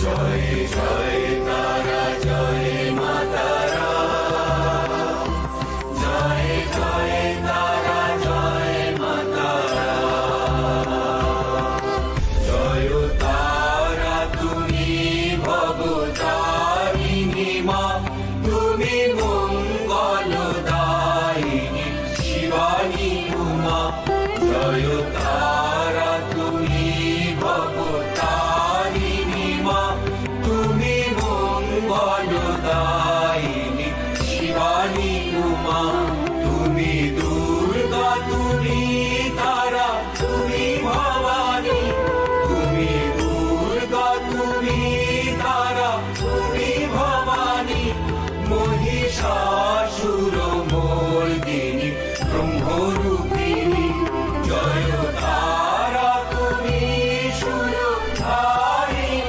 জয় জয় তারা জয় মা তারা, জয় জয় তারা জয় মা তারা। জয় তারা তুমি ভবতারিণী মা, তুমি মঙ্গলদায়িনী শিবানী উমা। জয় তারা তুমি ভবতারিণী মা, তুমি মঙ্গলদায়িনী শিবানী উমা। তুমি দুর্গা তুমি তারা তুমি ভবানী, তুমি দুর্গা তুমি